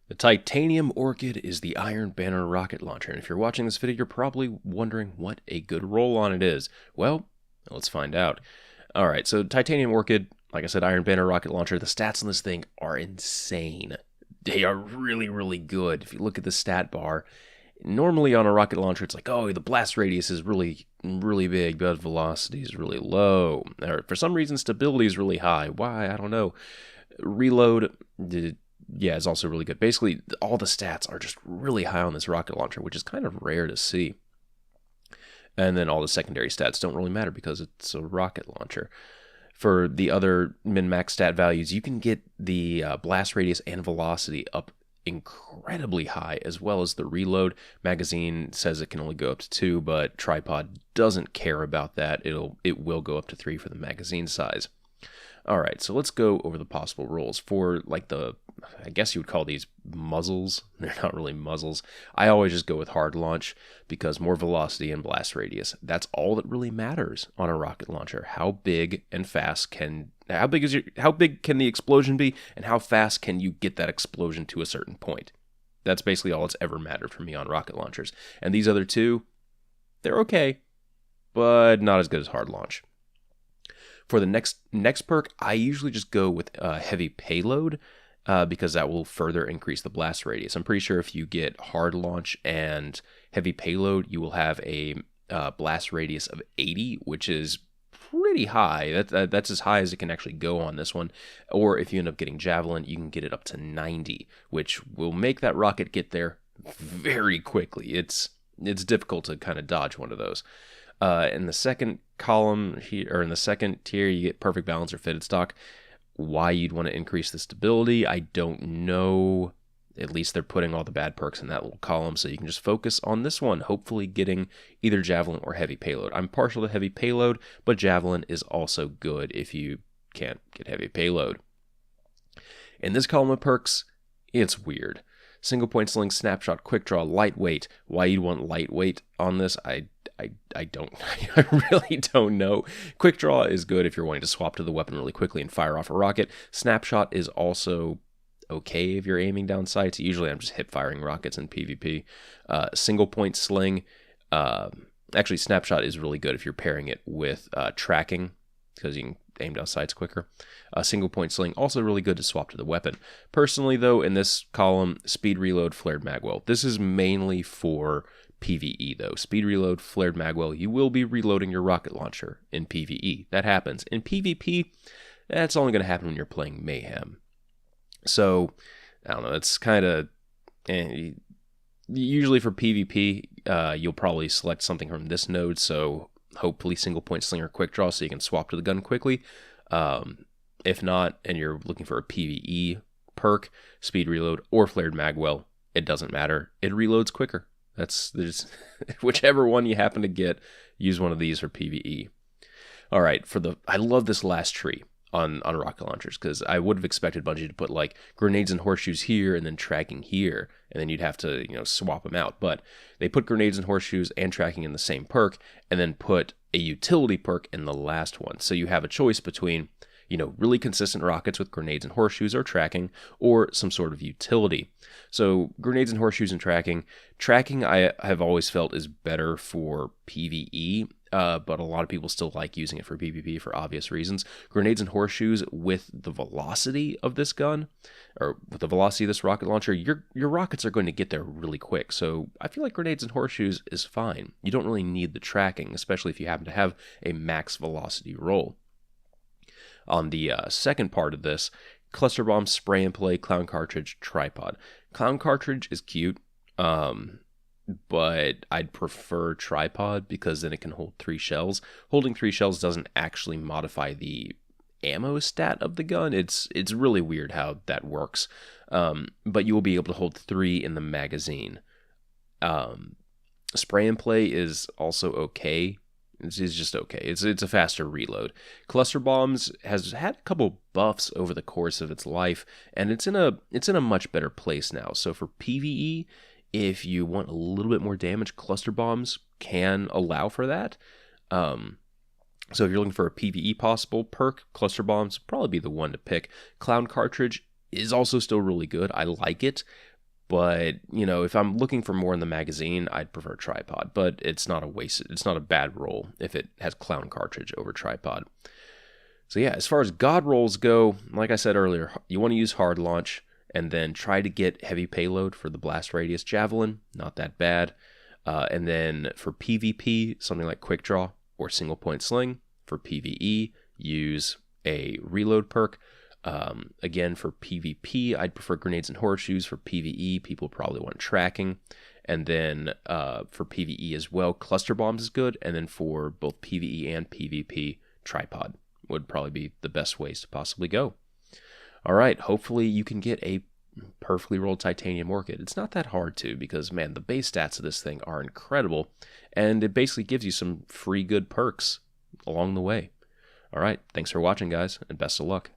The Titanium Orchid is the Iron Banner rocket launcher, and if you're watching this video, you're probably wondering what a good roll-on it is. Well, let's find out. Alright, so Titanium Orchid, like I said, Iron Banner rocket launcher, the stats on this thing are insane. They are really, really good. If you look at the stat bar, normally on a rocket launcher, it's like, oh, the blast radius is really, really big, but velocity is really low. Or for some reason, stability is really high. Why? I don't know. Reload, yeah, is also really good. Basically, all the stats are just really high on this rocket launcher, which is kind of rare to see. And then all the secondary stats don't really matter because it's a rocket launcher. For the other min-max stat values, you can get the blast radius and velocity up incredibly high, as well as the reload. Magazine says it can only go up to 2, but Tripod doesn't care about that. It will go up to 3 for the magazine size. Alright, so let's go over the possible rolls. For, like, I guess you would call these muzzles. They're not really muzzles. I always just go with hard launch because more velocity and blast radius. That's all that really matters on a rocket launcher. How big and fast how big can the explosion be, and how fast can you get that explosion to a certain point? That's basically all that's ever mattered for me on rocket launchers. And these other two, they're okay, but not as good as hard launch. For the next perk, I usually just go with heavy payload because that will further increase the blast radius. I'm pretty sure if you get hard launch and heavy payload, you will have a blast radius of 80, which is pretty high. That's as high as it can actually go on this one. Or if you end up getting javelin, you can get it up to 90, which will make that rocket get there very quickly. It's difficult to kind of dodge one of those. In the second column here, or in the second tier, you get perfect balance or fitted stock. Why you'd want to increase the stability, I don't know. At least they're putting all the bad perks in that little column, so you can just focus on this one, hopefully getting either javelin or heavy payload. I'm partial to heavy payload, but javelin is also good if you can't get heavy payload. In this column of perks, it's weird. Single point sling, snapshot, quick draw, lightweight. Why you'd want lightweight on this, I don't, I really don't know. Quick draw is good if you're wanting to swap to the weapon really quickly and fire off a rocket. Snapshot is also okay if you're aiming down sights. Usually I'm just hip firing rockets in PvP. Single point sling, actually snapshot is really good if you're pairing it with tracking, because you can aim down sights quicker. Single point sling, also really good to swap to the weapon. Personally though, in this column, speed reload, flared magwell. This is mainly for PvE though. Speed reload, flared magwell, you will be reloading your rocket launcher in PvE. That happens. In PvP, that's only going to happen when you're playing Mayhem. So, I don't know, it's kind of... usually for PvP, you'll probably select something from this node, so hopefully single point slinger quick draw so you can swap to the gun quickly. If not, and you're looking for a PvE perk, speed reload or flared magwell, it doesn't matter. It reloads quicker. There's whichever one you happen to get, use one of these for PvE. All right, I love this last tree on rocket launchers, because I would have expected Bungie to put like grenades and horseshoes here and then tracking here, and then you'd have to swap them out. But they put grenades and horseshoes and tracking in the same perk, and then put a utility perk in the last one. So you have a choice between really consistent rockets with grenades and horseshoes or tracking, or some sort of utility. So grenades and horseshoes and tracking I have always felt is better for PvE, but a lot of people still like using it for PvP for obvious reasons. Grenades and horseshoes with the velocity of this gun, or with the velocity of this rocket launcher, your rockets are going to get there really quick. So I feel like grenades and horseshoes is fine. You don't really need the tracking, especially if you happen to have a max velocity roll. On the second part of this, cluster bomb, spray and play, clown cartridge, tripod. Clown cartridge is cute, but I'd prefer tripod because then it can hold 3 shells. Holding 3 shells doesn't actually modify the ammo stat of the gun. It's really weird how that works, but you will be able to hold 3 in the magazine. Spray and play is also okay. It's just okay. It's a faster reload. Cluster bombs has had a couple buffs over the course of its life, and it's in a much better place now. So for PvE, if you want a little bit more damage, cluster bombs can allow for that. So if you're looking for a PvE possible perk, cluster bombs probably be the one to pick. Clown cartridge is also still really good. I like it, But, you know, if I'm looking for more in the magazine, I'd prefer tripod. But it's not a waste. It's not a bad roll if it has clown cartridge over tripod. So yeah, as far as God rolls go, like I said earlier, you want to use hard launch and then try to get heavy payload for the blast radius javelin. Not that bad. And then for PvP, something like quick draw or single point sling. For PvE, use a reload perk. Again, for PvP, I'd prefer grenades and horseshoes. For PvE, people probably want tracking. And then for PvE as well, cluster bombs is good. And then for both PvE and PvP, tripod would probably be the best ways to possibly go. All right, hopefully you can get a perfectly rolled titanium orchid. It's not that hard to, because man, the base stats of this thing are incredible, and it basically gives you some free good perks along the way. All right, thanks for watching, guys, and best of luck.